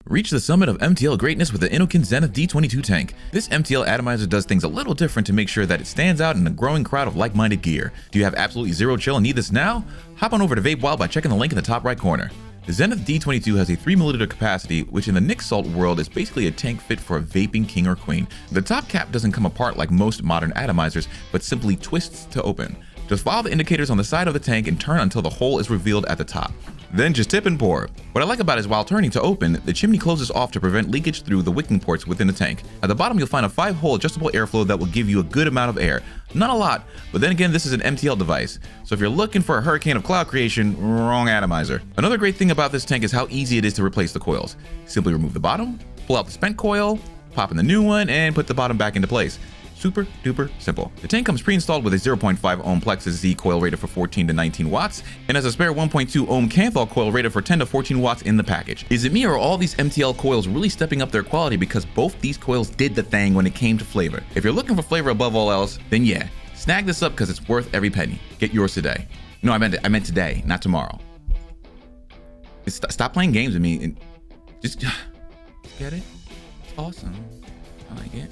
Reach the summit of MTL greatness with the Innokin Zenith D22 tank. This MTL atomizer does things a little different to make sure that it stands out in a growing crowd of like-minded gear. Do you have absolutely zero chill and need this now? Hop on over to Vape Wild by checking the link in the top right corner. The Zenith D22 has a 3 ml capacity, which in the Nick Salt world is basically a tank fit for a vaping king or queen. The top cap doesn't come apart like most modern atomizers, but simply twists to open. Just follow the indicators on the side of the tank and turn until the hole is revealed at the top. Then just tip and pour. What I like about it is while turning to open, the chimney closes off to prevent leakage through the wicking ports within the tank. At the bottom, you'll find a 5-hole adjustable airflow that will give you a good amount of air. Not a lot, but then again, this is an MTL device. So if you're looking for a hurricane of cloud creation, wrong atomizer. Another great thing about this tank is how easy it is to replace the coils. Simply remove the bottom, pull out the spent coil, pop in the new one, and put the bottom back into place. Super duper simple. The tank comes pre-installed with a 0.5 ohm Plexus Z coil rated for 14 to 19 watts and has a spare 1.2 ohm kanthal coil rated for 10 to 14 watts in the package. Is it me or are all these MTL coils really stepping up their quality because both these coils did the thing when it came to flavor? If you're looking for flavor above all else, then yeah, snag this up because it's worth every penny. Get yours today. No, I meant today, not tomorrow. Stop playing games with me and just get it. It's awesome. I like it.